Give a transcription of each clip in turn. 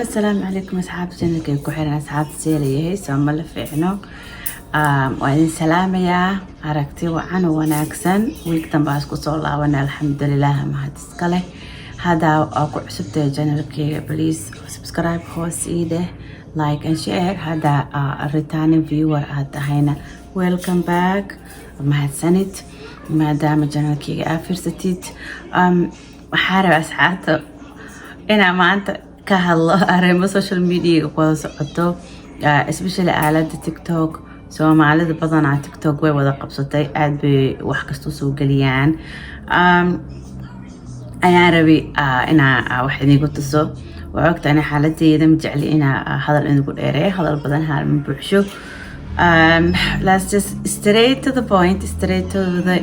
السلام عليكم أصحاب جنة كوحنا أصحاب سيري هي سوما لفعنو وإن سلام يا عرفتي وعن وناكسن ويكتم باسكو صولا وانا الحمد لله ما هتسكله هذا أكو عسبت جنة كي بليز سبسكرايب خوس إيده لايك and share هذا الريتاني فيور هذا هنا ويلكم باك ما هتسنت ما دام جنة كي أفرستيت وحارب أسعاته أنا ما أنت كهالله أريم social media وقوة سقطه especially على تيك توك سواء ما على بدن على تيك توك ووضع قبصتي قاعد بوحكستو سوق ليان أنا ربي أنا واحد يقول تصو وعقت أنا حالتي إذا مجعلي أنا هذا اللي نقول إيري هذا البدن هذا من بحشو let's just straight to the point straight to the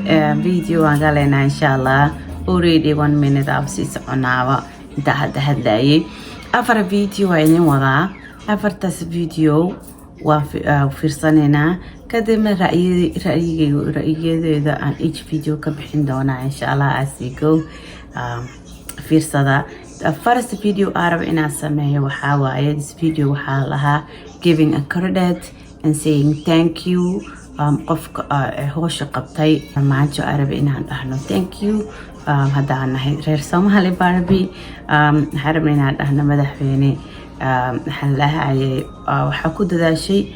video قالنا إن شاء الله already 1 minute أبسيس عناوة inta hadda hadlayay afar video ayaan wadaa afartaas video waa fiirsanayna kadibna ra'yigeeda aan each video ka bixin doonaa insha Allah as we go fiirsada the first video arab inaan sameeyo waxaa waaye this video waxaa lahaa giving a credit and saying thank you qofka hawsha qabtay maajo arab inaan dhahno thank you هذا عنا غير سومالي باربي حرمنا إحنا مدحيني حلها عليه وحكود ذا شيء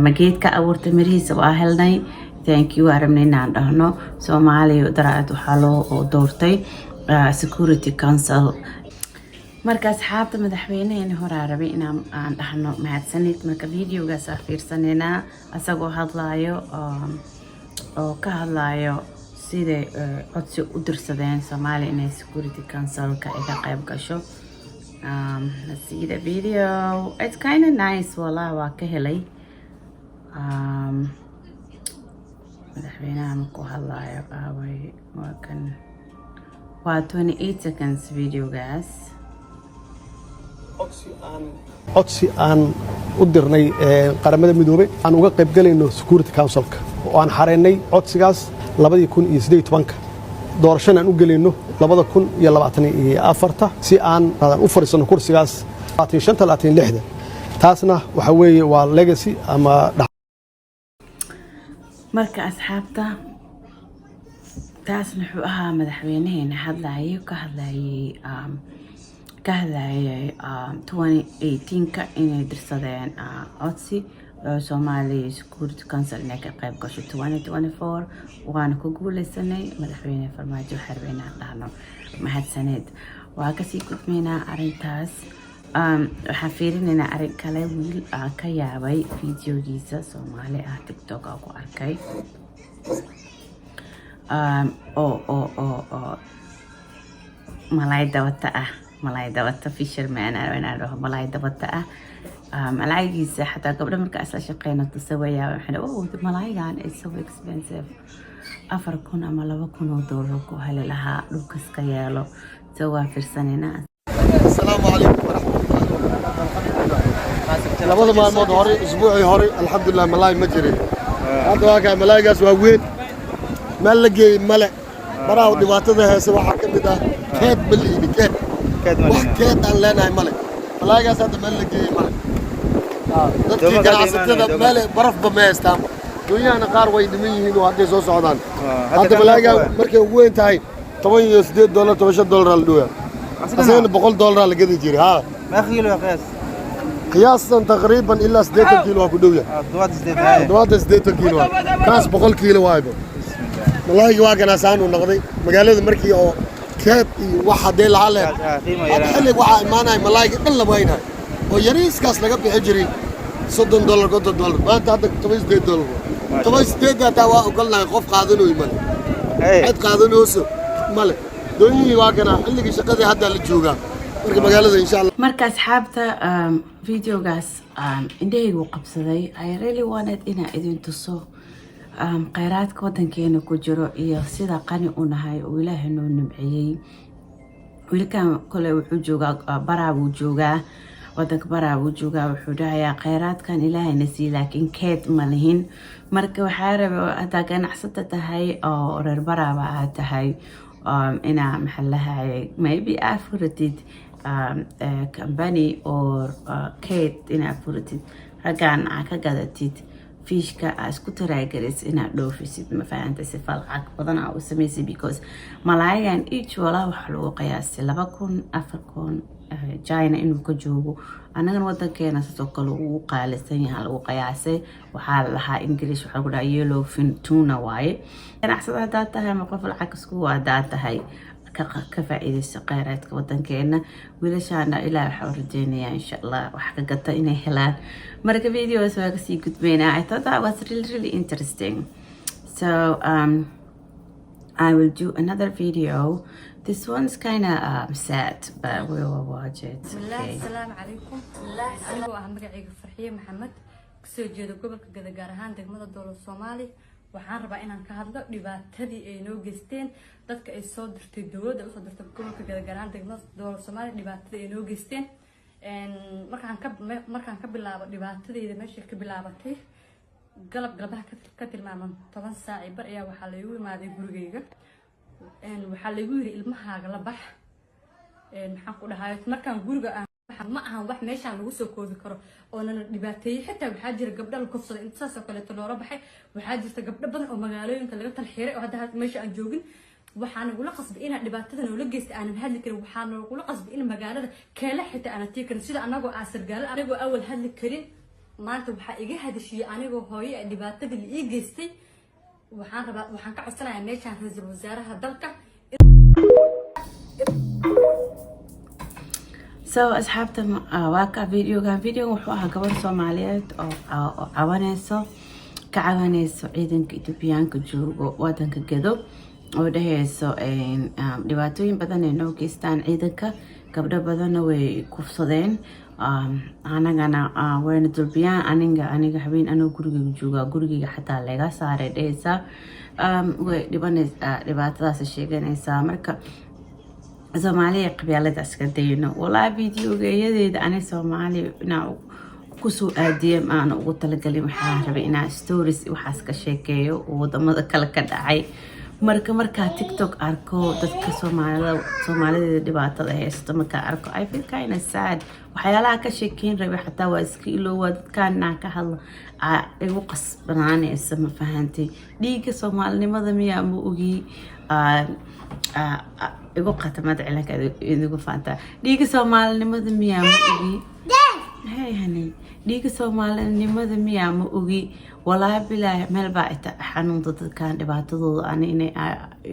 ما جيت كأورت مريض وأهلني thank you حرمنا عندنا سومالي درعت وحلو ودورتي security council مركز حابة مدحيني يعني هو عربي إن عندنا مع سنة مركز فيديو جالس في سنة أسقو هذلايو أو كهلايو سيدي codsi u dirsadeen Soomaali inay security council-ka iga qayb gasho let's see the video it's kind of nice wallah waa ka helay madaxweynaha ma ku hadlayo qaaway waa kan waa 28 seconds videogaas codsi aan u dirnay qaramada midoobay aan uga qayb galayno security council-ka oo aan xareynay codsigaas 2018 doorashada aan u galeyno 2024 si aan u fariisano kursigaas 25 taasna waxa weeye waa legacy ama marka asxaabta taasna wuxuu ahaa madaxweynaheena hadlaayay ka hadlaayay 2018 ka inay dirsadeen codsi Somali Security Council inay ka qayb gasho 2024 waana ku guuleysanay madaxweyne farmaajo xarbeena dhahno mahadsaneed waa ka sii gudmeynaa arintaas waxaan fiirinaynaa arin kale wiil ka yaabay videogiisa Soomaali TikTok ku arkay malay dawata fisherman ana malay dawata ملايجيسة حتى قبل ما كأسلا شقينا تسويها وإحنا ملايجان it's so expensive أفركون أما لو كونوا دوركوا هل لها لوكس كيالو سوا في السنة السلام عليكم ورحمة الله وبركاته لما الموضوع هوري أسبوعي هوري الحمد لله ملاي مجري هذا واقع ملايجاس وين ملقي ملك براو دباتة سوا حكم ده كيت باللي كيت عن لنا ملك ملايجاس هذا ملقي ملك dadkii ganacsatada meel baraf bameestaan dunyana qaar way dhiman yihiin oo hadda soo socdaan hadda malaaga markay ugu weyn tahay $18 $15 la dhooya asagana $100 la gadi jiray ha ما كيلو يا قياس قياسا تقريبا الا 8 كيلو ku dhowya دواد 8 كيلو kaas 100 كيلو waayba malaaga waa ganacsan uu noqday magaalada markii oo keed iyo waxa dee la haleey xilli waxa imaanay malaaga dhan la waynaay oo yariiskaas laga bixi jiray $30 $50 maanta hadda $18 $18 waa ogolnahay qof qaadanayo male cid qaadanayso male dooniyii waa kana xilligii shaqadii hadda la joogaa marka magaalada insha Allah marka asxaabta videogaas indhahaygu qabsaday I really wanted ina idin tuso khayraadka wadankeena ku jiro iyo sida qani u nahay oo Ilaahay noo nimciyay wiilkan kale wuxuu joogaa baraabuu joogaa wadanka baraabuu joogaa wuxuu dhahayaa khayraadkan Ilaahay nasiib laakiin keed ma lihin marka waxaa rabaa hada ganacsata tahay oo reer baraaba tahay ina maxallaha maybe afuratid company or kate inaad furatid raggaan aad ka gadatid fiishka aad isku taraagaris inaad dhoofisid ma fahantay si lacag badan aa u samaysay because malaayagan each walaa waxa lagu qiyaasay 2,000 China inuu ka joogo annagana wadankeena sidoo kale uu qaalisan yahay lagu qiyaasay waxaa lahaa English waxa lagu dhahaa yellowfin tuna waaye ganacsada hadaa tahay ama qof lacag isku wadaa tahay ka faa'iideyso kheyraadka wadankeena wiilashaana ilaa waxa rajeynaya insha Allah wax ka gata inay helaan marka videos waa ka sii gudbeyna I thought that was really interesting so I will do another video. This one's kind of sad, but we will watch it. Okay. Assalamu alaikum. Anigu ah magacayga Farxiye Maxamed kasoo jeedo gobolka Gaar ahaan degmada Dowlad Soomaali waxaan rabaa inaan ka hadlo dhibaatadii ay noo geysteen dadka ay soo dirtay dawladda u soo dirtay gobolka Gaar ahaan degmada Dowlad Soomaali dhibaatadii ay noo geysteen markaan ka bilaabo dhibaatadeyda meesha ka bilaabatay galbaha ka tilmaaman 10 saac bar ayaa waxa la igu imaaday gurigeyga waxa la igu yiri ilmahaaga la bax maxaan ku dhahay markaan guriga aan ma ahan wax meeshaan lagu soo koobi karo oo nana dhibaateeyay xitaa waxa jira gabdho la kufsaday intaas oo kale loola baxay waxa jirta gabdho badan oo magaalooyinka laga talxiiray oo hadda meesha aan joogin waxaan ugu qasbay inaan dhibaatada noola geystay aanan hadli karin waxaan ugu qasbay in magaalada keela xitaa aan tiikan sida anagoo aasargaal anagoo awal hadli karin maanta waxa iga hadashiyay anigoo hooyo dhibaatada la ii geystay waxaan ka codsanayaa meeshaan ra'iisul wasaaraha dalka so asxaabta waa ka video wuxuu ahaa gabar Soomaaliyeed oo cawanayso ciidanka Itoobiyaanka joogo wadanka Gedo oo dhahayso dhibaatooyin badan ay noo geystaan ciidanka gabdho badan way kufsadeen anagana wayna dulbiyaan aniga habeen anoo gurigeyga xataa laga saaray dhaysa way dhibaatadaas sheeganaysaa marka Soomaaliya qabyaalada iska dayno walaa videogeeyadeeda ani Soomaali inaa ku soo aadiyay aan ugu talagalin waxaan rabay inaa stories waxaas ka sheekeeyo wadamada kale ka dhacay marka TikTok arko dadka Soomaalida dhibaatada haysto marka arko I feel kind of sad waxyaalaha ka sheekeyn rabay xataa waa iska iloowa dadkaan ka hadlo igu qasbanaanaysa ma fahantay dhiiga Soomaalinimada miyaa ma ogi igu qatamad cilanka idigu faanta dhiiga Soomaalinimada miyaa ma ogi hey honey dhiiga Soomaalinimada miyaa ma ogi walaa bilaa meel baa ita xanuunta dadkaan dhibaatadooda ani inay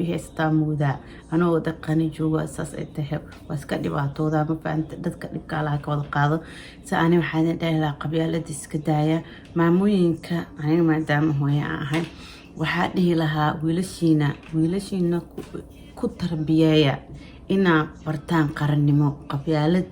haystaa moodaa anoo dadkani jooga saas ay tahay waa iska dhibaatooda ma faanta dadka dhibka la ka wada qaado si ani waxaan dhahay qabyaalada iska daaya maamooyinka aniga maadaama hooyo ahay waxaa dhihi lahaa wiilashiina ku tarbiyeeya inaa bartaan qarannimo qabyaalad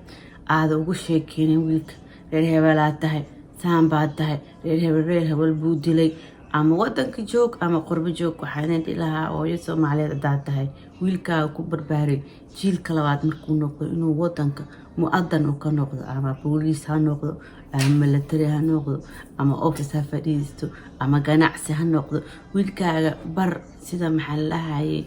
aad ugu sheekeenin wiilka reer hebelaa tahay saambaad tahay reer hebel buu dilay ama wadanka joog ama qurbo joog waxaan dhihi lahaa hooyo Soomaaliyeed hadaad tahay wiilkaaga ku barbaaray jiilka labaad markuu noqdo inuu wadanka mu'adan u ka noqdo ama booliis ha noqdo ama military ha noqdo ama office ha fadhiisto ama ganacsi ha noqdo wiilkaaga bar sida maxaa lahaayay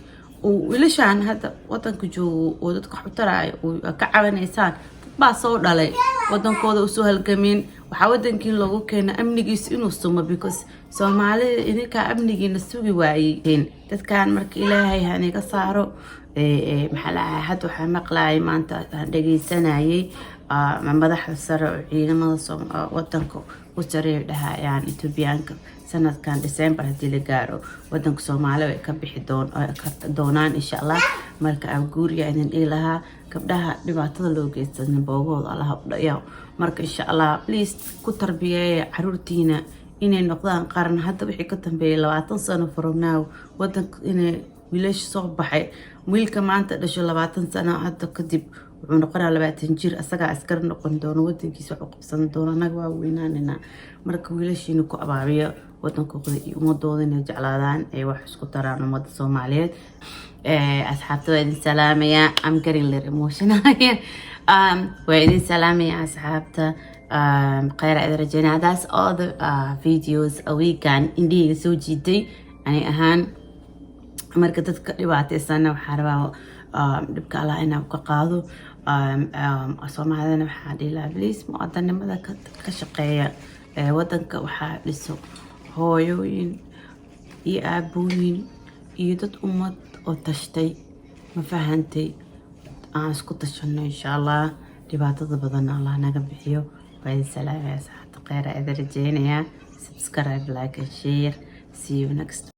wiilashaan hadda wadanka joogo oo dadka xutarayo oo ka cawanaysaan baa soo dhalay wadankooda u soo halgameen waxa wadankii loogu keenay amnigiisa inuu sumo because Soomaalida idinka amnigiina sugi waayeen dadkaan marka Ilaahay haniga saaro maxaa la hadda waxa maqlaay maanta dhageysanayay madaxda sare oo ciidamada wadanka u sareeyo dhahayaan Itoobiyaanka sanadkan December hadii la gaaro wadanka Soomaaliya way ka bixi doonaan insha Allah marka guuriga idin ilaha gabdhaha dhibaatada loo geystay boogooda Allah u dhayo marka insha Allah please ku tarbiyeeya caruurtiina inay noqdaan qaran hadda wixii ka dambeeyay 20 sano from now wadanka inay wiilash soo baxay wiilka maanta dhasho 20 sano hadda kadib wuxuu noqonaa 20 jir asaga askar noqon doono wadankiisa wuxuu qabsan doono anaga waa weynaanina marka wiilashiina ku abaabiyo wadankooda iyo ummadooda inay jeclaadaan ee wax isku taraan ummadda Soomaaliyeed asxaabta idin salaamaya I'm getting a little emotional waa idin salaamaya asxaabta khayr idin rajaynaa that's all the videos a weekend indhiga soo jiiday ani ahaan marka dadka dhibaataysan waxa rabaa dhibka Allah inaan ka qaado soomaalidana waxaa dhihi lahaa bliis muwadanimada ka shaqeeya wadanka waxaa dhiso hooyooyin iyo aabooyin iyo dad ummad oo tashtay ma fahantay aan isku tashano insha allah dhibaatada badan allah naga bixiyo waa salaam ya saxaabta khayr aad rajeynaya subscribe like and share see you next